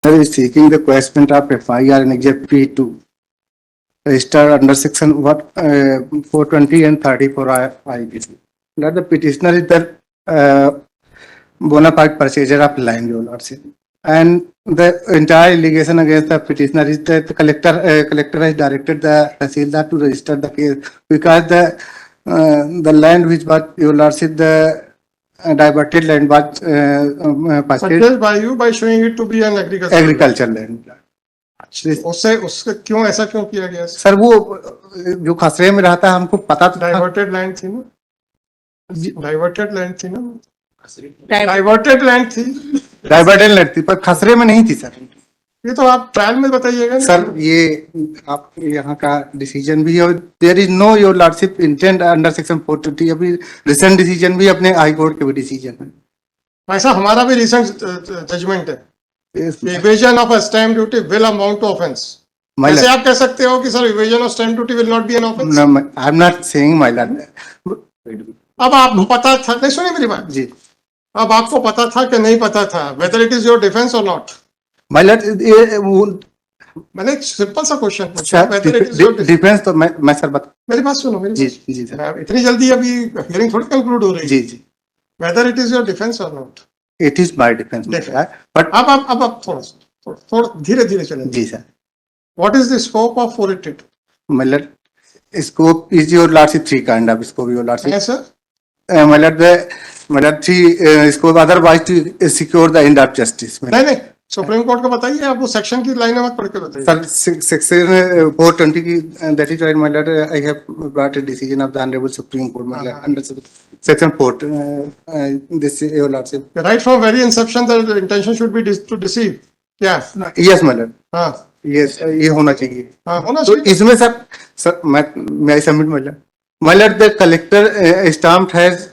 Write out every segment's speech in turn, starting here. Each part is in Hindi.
is seeking the quashment of FIR in Exhibit 2 registered under section 420 and 34 IPC. That the petitioner is the bona fide purchaser of land, your lordship, and the entire allegation against the petitioner is that the collector has directed the Tahsildar to register the case because the land which was, your lordship, the diverted land was purchased by you by showing it to be an agricultural land. उससे क्यों ऐसा क्यों किया गया? सर वो जो खसरे में रहता है हमको पता तो डाइवर्टेड लैंड थी ना, डाइवर्टेड लैंड थी ना, डाइवर्टेड लैंड थी, डाइवर्टेड लैंड थी पर खसरे में नहीं थी सर। ये तो आप ट्रायल में बताइएगा सर। ये आप यहाँ का डिसीजन भी है और there is no, your lordship, intent under section 420। अभी रिसेंट डिसीजन भी अपने हाई कोर्ट के भी डिसीजन है। ऐसा हमारा भी रिसेंट जजमेंट है, evasion of a stamp duty will amount to offense. कैसे आप कह सकते हो कि sir evasion of stamp duty will not be an offense? No, I am not saying my lord. अब आपको पता था, नहीं सुनिए मेरी बात जी, अब आपको पता था कि नहीं पता था, whether it is your defense or not? my lord, मैंने एक सिंपल सा क्वेश्चन पूछा, whether it is your defence तो मैं सर बता, मेरी बात सुनो मेरी जी जी सर, इतनी जल्दी अभी हियरिंग थोड़ी कंक्लूड हो रही है। जी जी, whether it is your defense or not? it is my defense, but अब थोड़ा धीरे धीरे चलें। जी sir. What is the scope of 482? मतलब scope is your lordship three kind of scope, your lordship. Yes sir. मतलब three scope otherwise to secure the end of justice. नहीं सुप्रीम कोर्ट का बताइए, आप वो सेक्शन की लाइन मत पढ़ के बताइए। सर सेक्शन 420 की that is my lord, I have brought a decision of the honourable Supreme Court my lord under section 4 this your lordship, right from very inception the intention should be to deceive. क्या? यस माय लॉर्ड, हां यस ये होना चाहिए। हां होना तो चाहिए। इसमें सर मैं submit my Lord the collector stamp has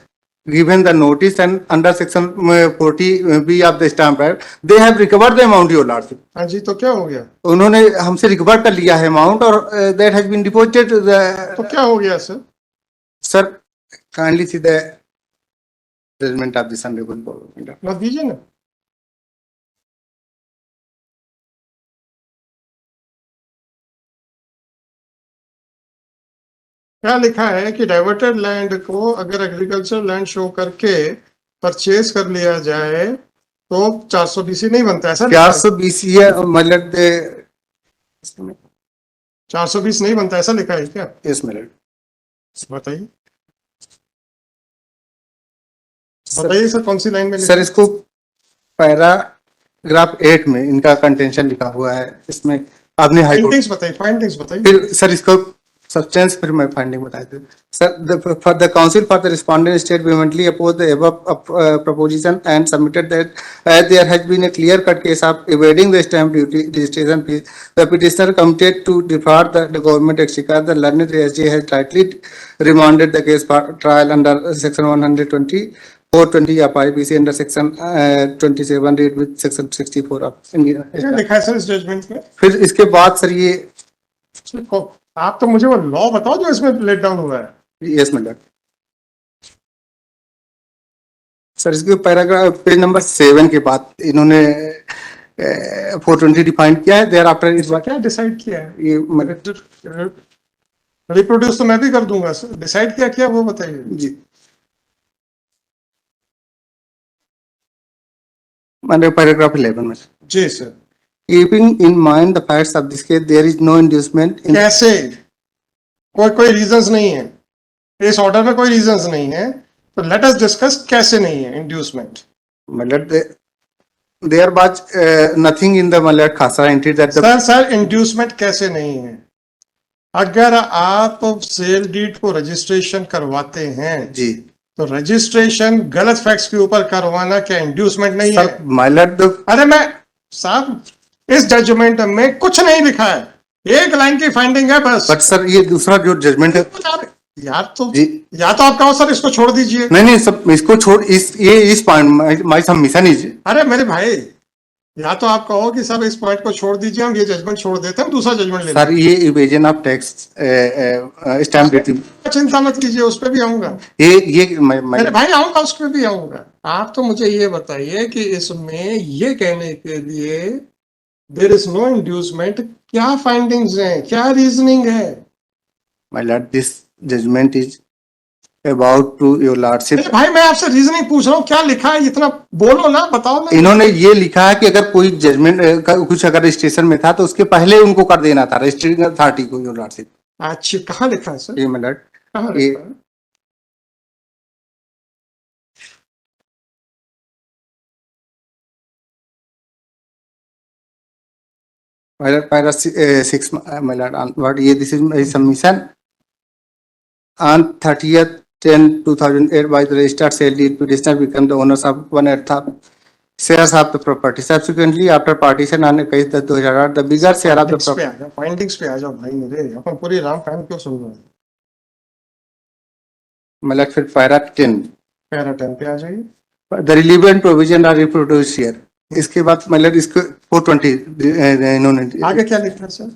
given the notice and under section 40B of the stamp act they have recovered the amount, your lordship. हाँ जी, तो क्या हो गया? उन्होंने हमसे रिकवर कर लिया है अमाउंट और that has been deposited the, तो क्या हो गया sir? sir kindly see the judgment of this honorable court. मत दीजिए ना। क्या लिखा है कि डाइवर्टेड लैंड को अगर एग्रीकल्चर लैंड शो करके परचेज कर लिया जाए तो 420 नहीं बनता, ऐसा 420 है मतलब 420 नहीं बनता, ऐसा लिखा है क्या? यस मिनट बताइए बताइए सर, कौन सी लाइन में? सर इसको पैराग्राफ 8 में इनका कंटेंशन लिखा हुआ है, इसमें आपने फाइंडिंग्स बताइए फिर सर इसको सब्सटेंस फिर मैं फाइंडिंग बता दूं। Sir for the council for the respondent state vehemently opposed the above proposition and submitted that as there has been a clear cut case of evading the stamp duty registration fee, the petitioner committed to defraud the government exchequer. The learned ASG has rightly remanded the case for trial under section 120 420 of IPC under section 27 read with section 64 of Indian. क्या लिखा है सर इस जजमेंट में? फिर इसके बाद सर ये आप तो मुझे वो लॉ बताओ जो इसमें लेट डाउन हुआ है। Yes madam. सर इसके पैराग्राफ पेज नंबर 7 के बाद इन्होंने 420 डिफाइन किया है। देयर आफ्टर इस बार क्या डिसाइड किया है? ये रिप्रोड्यूस तो मैं भी कर दूंगा सर, डिसाइड क्या किया वो बताइए जी। मैंने पैराग्राफ 11 में जी sir. Keeping in mind the facts of this case, there is no inducement in... कैसे? कोई रीजंस नहीं है इस ऑर्डर में, कोई रीजंस नहीं है, तो लेट अस डिस्कस कैसे नहीं है इंड्यूसमेंट। मतलब there was nothing in the मतलब खासा एंट्री दैट सर इंड्यूसमेंट कैसे नहीं है? अगर आप सेल डीड को रजिस्ट्रेशन करवाते हैं जी, तो रजिस्ट्रेशन गलत फैक्ट्स के ऊपर करवाना क्या इंड्यूसमेंट नहीं है? मतलब अरे मैं साहब इस जजमेंट में कुछ नहीं लिखा है, एक लाइन की फाइंडिंग है बस। बट सर ये दूसरा जो जजमेंट है यार तो या तो आप कहो सर इसको छोड़ दीजिए। नहीं सब इसको छोड़, इस पॉइंट माय सबमिशन इज। अरे मेरे भाई या तो आप कहो कि सब इस पॉइंट को छोड़ दीजिए, हम ये जजमेंट छोड़ देते हैं, दूसरा जजमेंट ले सर ये evasion of tax stamp duty चिंता मत कीजिए, उस पर भी आऊंगा। ये मेरे भाई आऊंगा, उस पर भी आऊंगा। आप तो मुझे ये बताइए कि इसमें ये कहने के लिए देयर इज नो इंड्यूसमेंट, क्या फाइंडिंग्स हैं, क्या रीजनिंग है? My lord, this judgment is about to your lordship. अरे भाई मैं आपसे रीजनिंग पूछ रहा हूँ, क्या लिखा है, इतना बोलो ना, बताओ ना। इन्होंने ये लिखा है कि अगर कोई जजमेंट कुछ अगर रजिस्ट्रेशन में था तो उसके पहले उनको कर देना था रजिस्ट्रिंग अथॉरिटी को, योर लॉर्डशिप। अच्छा, कहाँ लिखा है सर? ये my lord, कहाँ ये लिखा है? Para 6, my lord, what ये this is my submission on 30th 10/2008 by the registered sale deed petitioner become the owners of 1/8 of shares of the property. Subsequently, after partition on 21/10/2008, the bigger share of the Findings पे property. आ जाओ, फाइंडिंग्स पे आ जाओ भाई मेरे, अपन पूरी राम कान क्यों सुन रहे हैं? My lord, फिर para 10, पैरा 10 पे आ जाइए। the relevant provision are reproduced here. इसके बाद my lord इसको 420 इन्होंने आगे क्या लिखा है sir?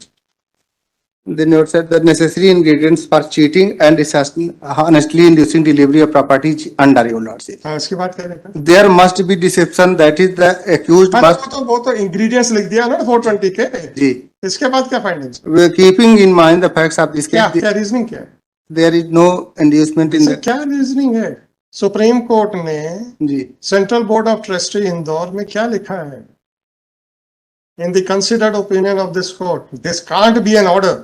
They note that the necessary ingredients for cheating and honestly inducing delivery of property under your lordship. हाँ, इसके बाद क्या लिखा है? There must be deception, that is the accused हाँ, must वो तो इंग्रेडिएंट्स लिख दिया ना 420 के। जी इसके बाद क्या findings? keeping in mind the facts of this क्या case, क्या रीजनिंग क्या है? there is no inducement in sir the क्या रीजनिंग है? सुप्रीम कोर्ट ने जी central board of trustee Indore में क्या लिखा है? In the considered opinion of this court, this can't be an order.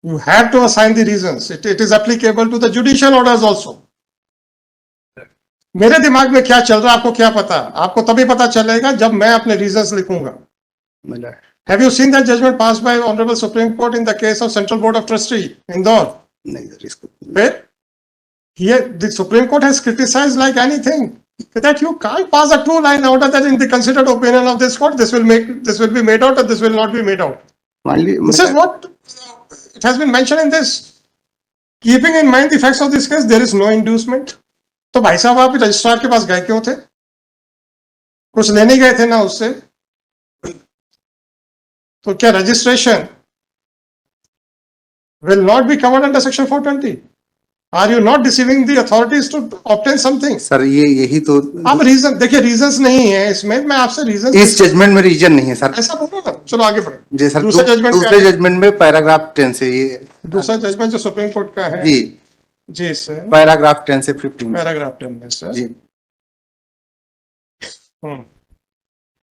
You have to assign the reasons. It is applicable to the judicial orders also. मेरे दिमाग में क्या चल रहा है आपको क्या पता? आपको तभी पता चलेगा जब मैं अपने reasons लिखूंगा. my lord. Have you seen that judgment passed by Honorable Supreme Court in the case of Central Board of Trustee, Indore? नहीं sir, इसको Where here the Supreme Court has criticized like anything that you can't pass a two-line order that in the considered opinion of this court this will be made out or this will not be made out. finally This is what it has been mentioned in this. Keeping in mind the facts of this case, there is no inducement. तो भाई साहब आप रजिस्ट्रार के पास गए क्यों थे? कुछ लेने गए थे ना उससे? तो क्या registration will not be covered under section 420? Are you not deceiving the authorities to obtain something? Sir ये यही तो आप रीजन देखिए, रीजंस नहीं है इसमें, मैं आपसे रीजन इस जजमेंट में रीजन नहीं है सर। ऐसा बोलो ना। चलो आगे बढ़ो। जी सर, दूसरे जजमेंट दूसरे जजमेंट में पैराग्राफ 10 से ये दूसरा जजमेंट जो सुप्रीम कोर्ट का है जी जी सर, पैराग्राफ 10 से 15 पैराग्राफ 10 में sir. Ji hmm,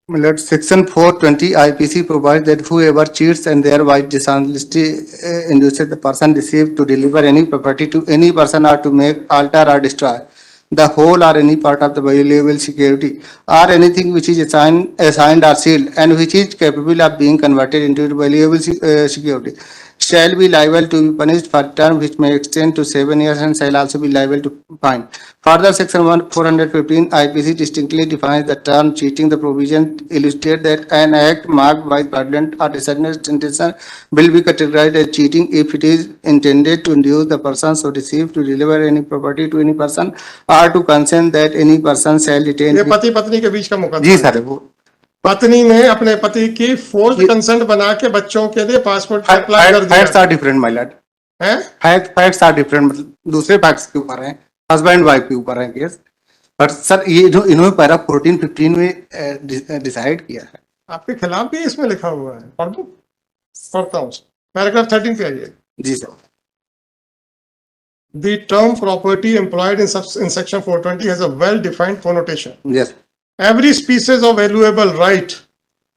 Let section 420 IPC provides that whoever cheats and thereby dishonestly induces the person deceived to deliver any property to any person or to make, alter or destroy the whole or any part of the valuable security or anything which is assigned or sealed and which is capable of being converted into valuable security shall be liable to be punished for term which may extend to 7 years and shall also be liable to fine. Further, section 415 IPC distinctly defines the term cheating. The provision illustrates that an act marked by fraudulent or dishonest intention will be categorized as cheating if it is intended to induce the person so deceived to deliver any property to any person or to consent that any person shall retain. ये पति पत्नी के बीच का मुकदमा जी है। सर, वो पत्नी ने अपने पति की फोर्स्ड कंसेंट बना के बच्चों के लिए पासपोर्ट अप्लाई कर फैक्ट्स दिया आर डिफरेंट माय लॉर्ड, है। फैक्ट्स आर डिफरेंट, मतलब दूसरे फैक्ट्स के ऊपर है, हस्बैंड वाइफ के ऊपर है केस। बट सर ये जो इन्होंने पैरा 14-15 में डिसाइड किया है। आपके खिलाफ भी इसमें लिखा हुआ है, पढ़ दो, पढ़ता हूँ। पैराग्राफ 13 पे आइए। जी sir. The term property employed in section 420 has a well-defined connotation. Yes Every species of valuable right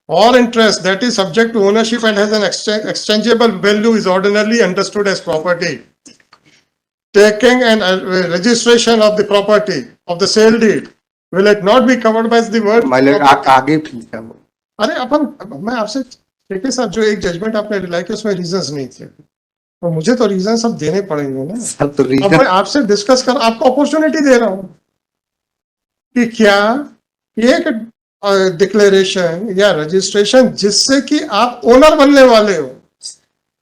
or interest that is subject to ownership and has an exchangeable value is ordinarily understood as property. Taking and registration of the property of the sale deed, will it not be covered by the word? My Lord आगे प्लीज क्या वो अरे अपन मैं आपसे ठीक है, जो एक जजमेंट आपने दिलाई कि उसमें रीजंस नहीं थे, तो मुझे तो रीजन सब देने पड़ेंगे ना। सर तो अब रीजन मैं आपसे डिस्कस कर, आपको अपॉर्चुनिटी दे रहा हूं कि क्या एक डिक्लेरेशन या रजिस्ट्रेशन जिससे कि आप ओनर बनने वाले हो।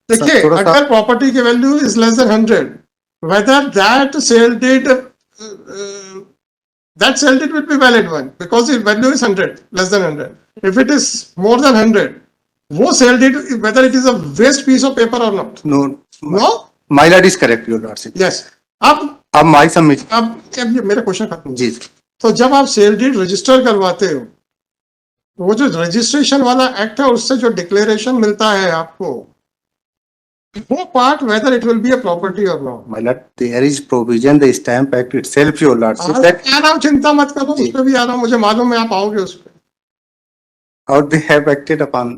देखिए, थोड़ा सा- अगर प्रॉपर्टी की value is less than 100, whether that sale deed that sale deed will be valid one because the value is 100, less than 100. If it is more than 100, वो sale deed, whether it is a waste piece of paper or not. No No? My lord is correct your lordship. Yes. अब माय सबमिट अब ये मेरा क्वेश्चन खत्म। जी तो जब आप सेल डीड रजिस्टर करवाते हो वो जो रजिस्ट्रेशन वाला एक्ट है उससे जो डिक्लेरेशन मिलता है आपको, वो part weather it will be a property और not. My lord, there is provision, the Stamp Act itself, your lordship, that आ रहा हूँ, चिंता मत करो, जी। उस पर भी आ रहा हूँ, मुझे मालूम है आप आओगे उस पर। how they have acted upon.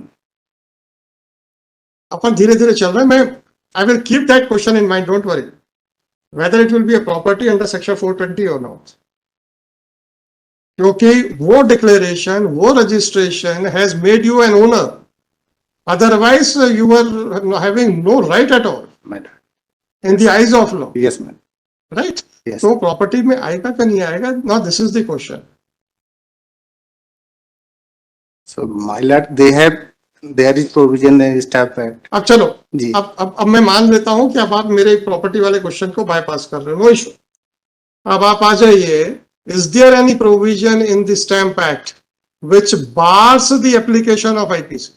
अपन धीरे धीरे चल रहे हैं। मैं I will keep that question in mind, don't worry, whether it will be a property under section 420 और नॉट, क्योंकि वो डिक्लेरेशन, वो registration has made you an owner, otherwise you are having no right at all My lord. In the eyes of law, Yes, ma'am. Right? Yes. तो प्रॉपर्टी में आएगा कि नहीं आएगा, now this is the question. So, my lord, they have, there is provision in the Stamp Act. अब चलो, जी। अब मैं मान लेता हूं कि अब आप मेरे प्रॉपर्टी वाले क्वेश्चन को बाईपास कर रहे हो, नो इशू। अब आप आ जाइए, is there any provision in the stamp act which bars the application of IPC?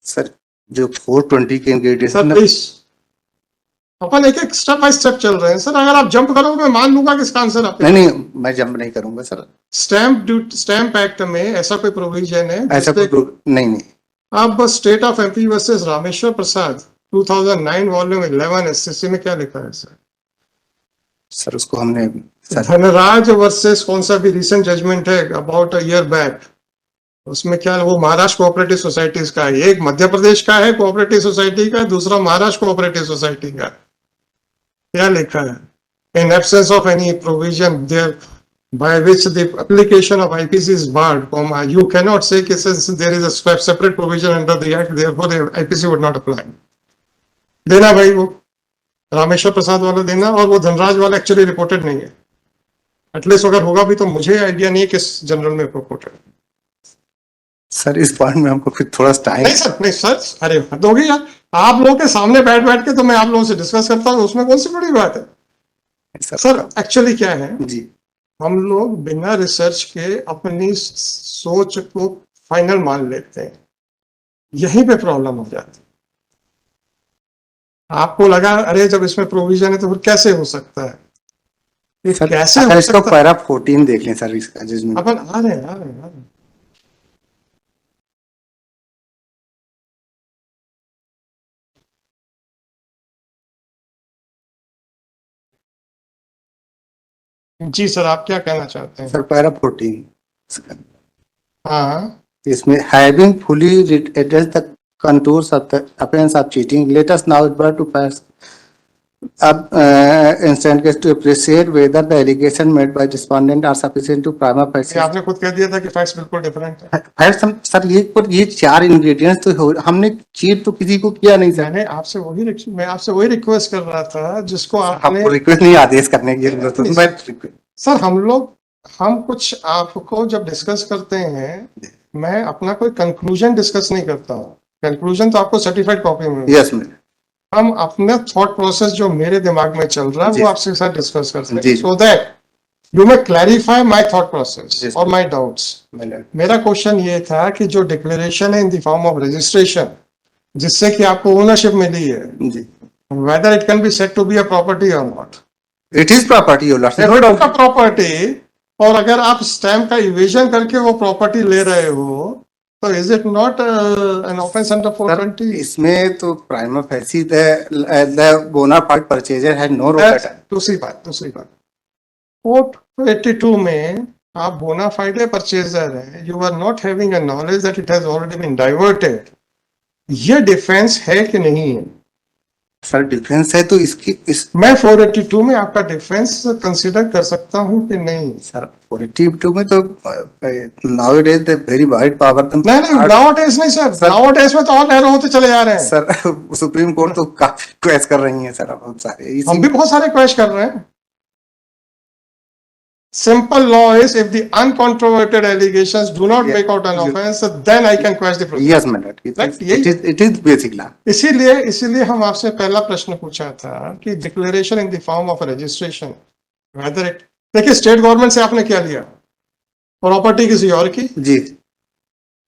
Sir, जो 420 के सर इंग्रेडिएंट्स, प्लीज, अपन एक एक स्टेप बाय स्टेप चल रहे हैं सर, अगर आप जंप करोगे मैं मान लूंगा कि इसका आंसर आप। नहीं नहीं, मैं जंप नहीं करूंगा सर, स्टैम्प एक्ट में ऐसा कोई प्रोविजन है ऐसा जिससे, नहीं नहीं। अब state of MP versus Rameshwar Prasad 2009 volume 11 SCC में क्या लिखा है सर? सर उसको हमने सर, धनराज वर्सेस कौन सा भी रिसेंट जजमेंट है अबाउट अ ईयर बैक, उसमें क्या है, वो महाराष्ट्र कोऑपरेटिव सोसाइटीज का है, एक मध्य प्रदेश का है कोऑपरेटिव सोसाइटी का, दूसरा महाराष्ट्र कोऑपरेटिव सोसाइटी का। क्या लिखा है? In absence of any provision there by which the application of IPC is barred, you cannot say कि since there is a separate provision under the act, therefore the IPC would not apply. देना भाई, वो रामेश्वर प्रसाद वाला देना, और वो धनराज वाला एक्चुअली रिपोर्टेड नहीं है, एटलीस्ट अगर होगा भी तो मुझे आइडिया नहीं है किस जनरल में रिपोर्टेड। सर इस पॉइंट में हमको फिर थोड़ा टाइम। नहीं सर, नहीं सर, अरे हद होगी यार, आप लोगों के सामने बैठ बैठ के तो मैं आप लोगों से डिस्कस करता हूँ, उसमें कौन सी बड़ी बात है सर? एक्चुअली क्या है जी, हम लोग बिना रिसर्च के अपनी सोच को फाइनल मान लेते हैं, यहीं पे प्रॉब्लम हो जाती है। आपको लगा अरे जब इसमें प्रोविजन है तो फिर कैसे हो सकता है, ये सर कैसे अगर हो इसको सकता है? पैरा 14 देख लें सर, इसका जजमेंट। अपन आ रहे हैं, आ रहे हैं, आ रहे हैं। जी सर, आप क्या कहना चाहते हैं? सर पैरा 14 हाँ, इसमें having fully address the contours of the offence of cheating, let us now it to pass अब instant case to appreciate whether the allegation made by respondent are sufficient to prima ये फेसी। आपने खुद कह दिया था कि फैक्ट्स बिल्कुल डिफरेंट है। सर ये चार इंग्रेडिएंट्स तो हमने चीट तो किसी को किया नहीं सर। मैं आपसे वही रिक्वेस्ट कर रहा था जिसको आपने, आपको रिक्वेस्ट नहीं, आदेश करने की जरूरत है। मैं request- सर हम कुछ आपको जब डिस्कस करते हैं, मैं अपना कोई कंक्लूजन डिस्कस नहीं करता हूँ, कंक्लूजन तो आपको सर्टिफाइड कॉपी में। Yes ma'am. हम अपना थॉट प्रोसेस जो मेरे दिमाग में चल रहा है जी। वो आपके साथ डिस्कस करते हैं, जी। So that you may clarify my thought process Yes. और माय डाउट्स। मेरा क्वेश्चन ये था कि जो डिक्लेरेशन है in the form of registration जिससे कि आपको ओनरशिप मिली है, जी, whether it can be said to be a property or not. It is property your lordship, no का डाउट। प्रॉपर्टी, और अगर आप स्टैम्प का इवेजन करके वो प्रॉपर्टी ले रहे हो तो is it not an offence under 420? इसमें तो prima facie the bona fide purchaser had no रोक। दूसरी बात 482 में आप बोना फाइड परचेजर है, you are not having a knowledge that it has already been diverted, ये डिफेंस है कि नहीं है? सर डिफरेंस है तो इस मैं 482 में आपका डिफेंस कंसीडर कर सकता हूं कि नहीं? सर 42 में तो now days the very wide power. नहीं, नाउअडेज नहीं सर, नाउअडेज में तो और एरो होते चले जा रहे हैं सर सुप्रीम कोर्ट तो काफी क्वेश्चन कर रही है सर, बहुत सारे। हम भी बहुत सारे क्वेश्चन कर रहे हैं। Simple law is if the uncontroverted allegations do not make out an offense, then I can question the procedure. Yes ma'am, it is basic law. इसीलिए हम आपसे पहला प्रश्न पूछा था कि declaration in the form of registration, whether it, देखिए स्टेट गवर्नमेंट से आपने क्या लिया, प्रॉपर्टी किसी और की जी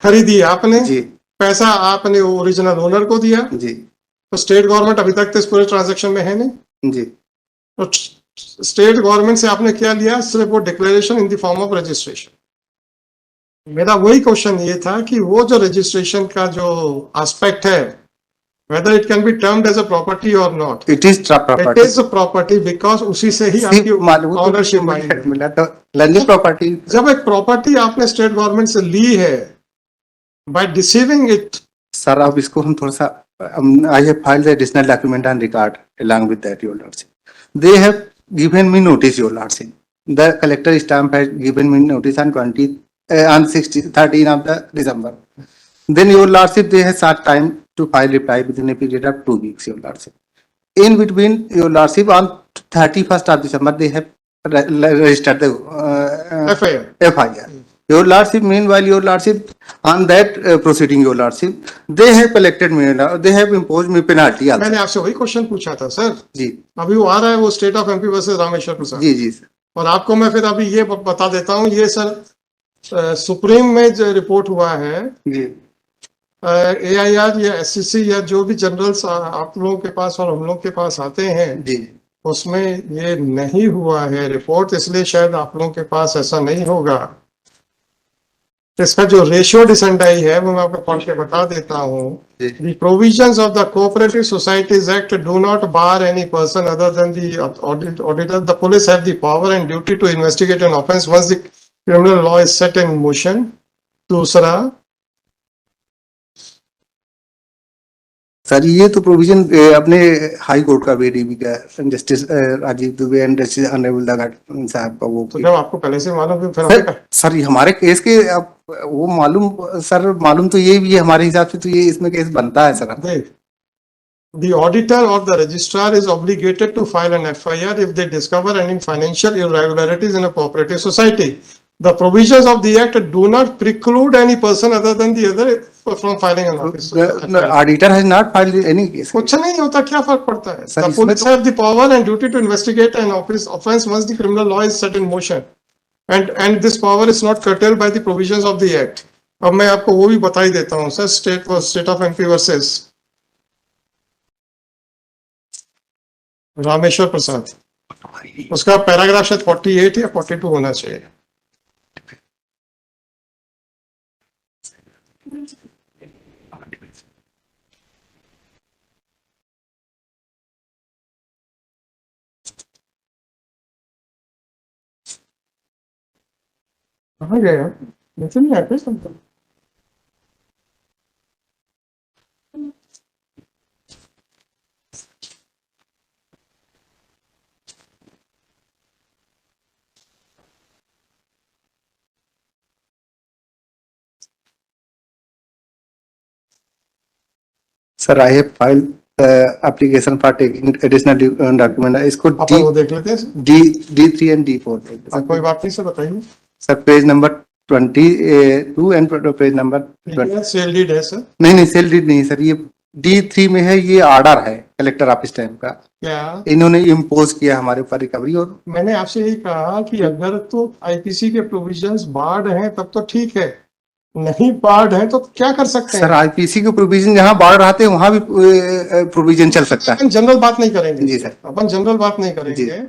खरीदी आपने जी पैसा आपने ओरिजिनल ओनर को दिया, जी तो स्टेट गवर्नमेंट अभी तक तो इस पूरे ट्रांजेक्शन में है नहीं, जी। तो स्टेट गवर्नमेंट से आपने क्या लिया? सिर्फ वो declaration in the form of registration. मेरा वही क्वेश्चन ये था कि वो जो रजिस्ट्रेशन का जो एस्पेक्ट है, whether it can be termed as a property or not, It is it property. is a property because उसी से ही सिर्फ आपकी मालूम तो ऑनरशिप माइंड। मिला तो लैंड प्रॉपर्टी। जब एक प्रॉपर्टी आपने स्टेट गवर्नमेंट से ली है, by deceiving it, सर अब इसको हम थोड़ा सा I have filed additional document and record along with that your lordship they have given me notice your lordship the collector stamp has given me notice on 20 on 13 of the December then your lordship they have sought time to file reply within a period of 2 weeks your lordship in between your lordship on 31st of December they have registered the FIR. Your lordship, meanwhile, your lordship, on that proceeding, your lordship, they have collected me, they have imposed me penalty also. मैंने आपसे वही क्वेश्चन पूछा था सर। जी अभी वो आ रहा है, वो state of MP versus Rameshwar Prasad. जी जी सर। और आपको मैं फिर अभी ये बता देता हूँ, ये सर सुप्रीम में जो रिपोर्ट हुआ है, जी AIR या SCC या जो भी जनरल्स आप लोगों के पास और हम लोग के पास आते हैं, जी उसमें ये नहीं हुआ है रिपोर्ट, इसलिए शायद आप लोगों के पास ऐसा नहीं होगा। इसका जो रेशियो डिसेंडाई है वो मैं आपको पढ़ के बता देता हूँ। The provisions of the Cooperative Societies Act do not bar any person other than the auditor. The police have the power and duty to investigate an offence once the criminal law is set in motion. दूसरा, सर ये तो प्रोविजन अपने हाई कोर्ट का BDB का justice Rajeev Dubey and justice honourable Dagat साहब का वो तो जब आपको पहले से मालूम है फिर सर, सर ये हमारे केस के अब वो मालूम सर मालूम तो ये भी है हमारे हिसाब से तो ये इसमें केस बनता है सर। देख, the auditor or the registrar is obligated to file an FIR if they discover any financial irregularities in a cooperative society. The provisions of the act do not preclude any person other than the other from filing an office. The auditor has not filed any case. कुछ नहीं होता, क्या फर्क पड़ता है? Sir, The police have the power and duty to investigate an offence once the criminal law is set in motion, and this power is not curtailed by the provisions of the act. अब मैं आपको वो भी बता ही देता हूँ sir, state of MP versus Rameshwar Prasad, उसका पैराग्राफ शायद 48 या 42 होना चाहिए। कहाँ गया? नीचे नहीं आते समझो। Sir, I have filed application for taking additional document. इसको अपन वो देख लेते हैं। D3 and D4. कोई बात नहीं सर, बताइए। Sir page number 22 and page number 20। Sale deed है सर? नहीं सेल डीड नहीं सर, ये D3 में है, ये ऑर्डर है कलेक्टर ऑफिस टाइम का। क्या इन्होंने इम्पोज किया हमारे ऊपर रिकवरी। और मैंने आपसे यही कहा कि अगर तो IPC के प्रोविजंस बार्ड हैं तब तो ठीक है, नहीं बार्ड है तो क्या कर सकते हैं? सर IPC के प्रोविजन जहाँ बाढ़ रहते हैं वहां भी प्रोविजन चल सकता है। अपन जनरल बात नहीं करेंगे जी सर, अपन जनरल बात नहीं करेंगे।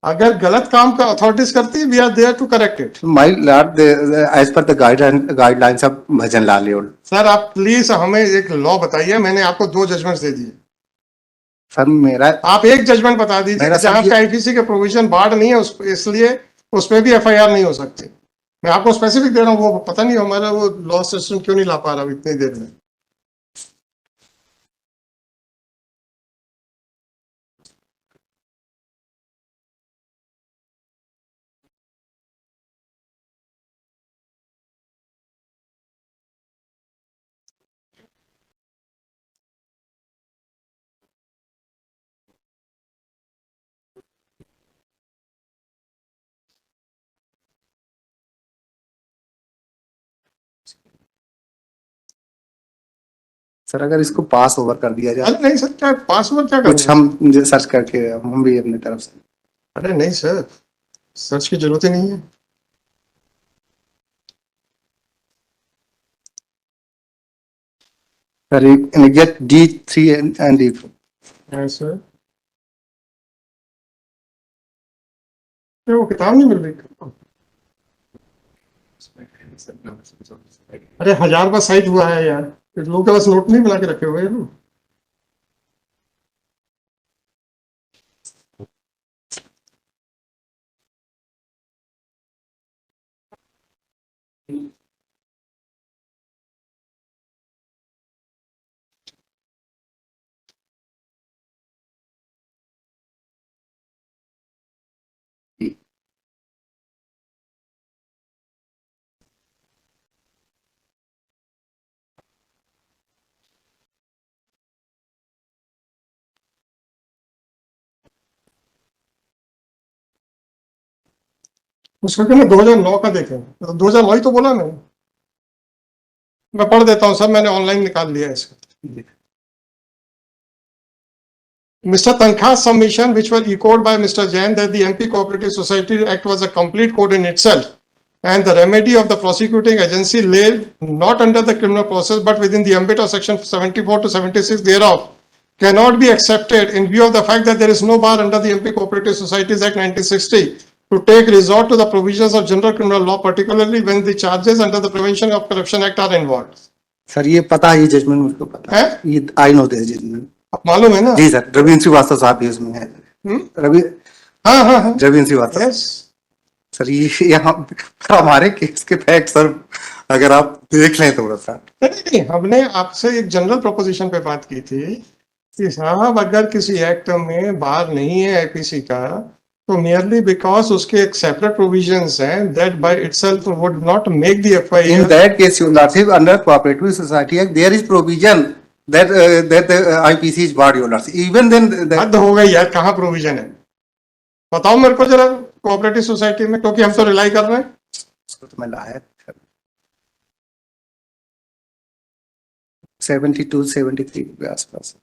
अगर गलत काम का अथॉरिटीज करती है, we are there to correct it. My lord as per the guidelines of Bhajan Lal योल। सर आप प्लीज हमें एक लॉ बताइए। मैंने आपको 2 जजमेंट्स दे दिए सर, मेरा आप एक जजमेंट बता दीजिए जहां पे IPC के प्रोविजन बार्ड नहीं है, इसलिए उस पर भी FIR नहीं हो सकती। मैं आपको स्पेसिफिक दे रहा हूँ, वो पता नहीं हमारा वो लॉ सिस्टम क्यों नहीं ला पा रहा इतनी देर में। सर अगर इसको पास ओवर कर दिया जाए। अरे नहीं सर, क्या पासवर्ड क्या कुछ हम सर्च करके हम भी अपनी तरफ से। अरे नहीं सर, सर्च की जरूरत ही नहीं है। Sir get D3 and D4। Sir ये वो किताब नहीं मिल रही। अरे 1000 का साइट हुआ है यार, लोगों के पास नोट नहीं बना के रखे हुए हैं लोग। उसका क्या 2009 का देखें, तो 2009 ही तो बोला मैंने। मैं पढ़ देता हूँ सर, मैंने ऑनलाइन निकाल लिया है इसको। Mr. Tankha's submission, which were echoed by Mr. Jain, that the MP Cooperative Society Act was a complete code in itself, and the remedy of the prosecuting agency lay not under the criminal process but within the ambit of section 74 to 76 thereof, cannot be accepted in view of the fact that there is no bar under the MP Cooperative Societies Act 1960 to take resort to the provisions of general criminal law, particularly when the charges under the Prevention of Corruption Act are involved. Sir ये पता है, ये जजमेंट मुझको पता है, ये आई नो दिस जजमेंट। अब मालूम है ना? जी सर, रवींद्र श्रीवास्तव साहब भी उसमें है। रवि हाँ हाँ हाँ, रवींद्र श्रीवास्तव यस। सर, ये यहाँ हमारे केस के फैक्ट सर अगर आप देख लें थोड़ा सा। नहीं, हमने आपसे एक जनरल प्रोपोजिशन पे बात की थी कि साहब अगर किसी एक्ट में बार नहीं है आईपीसी का, तो merely because उसके एक सेपरेट प्रोविजंस हैं, that by itself would not make the In FIR. that case, your lordship, under Cooperative Society Act, there is provision that IPC is barred, your lordship. Even then, हद हो गई यार, कहाँ प्रोविजन है? बताओ मेरे को जरा, कोऑपरेटिव सोसाइटी में, क्योंकि हम तो रिलाई कर रहे हैं। उसको तो मैं लाया 72, 73 के आसपास।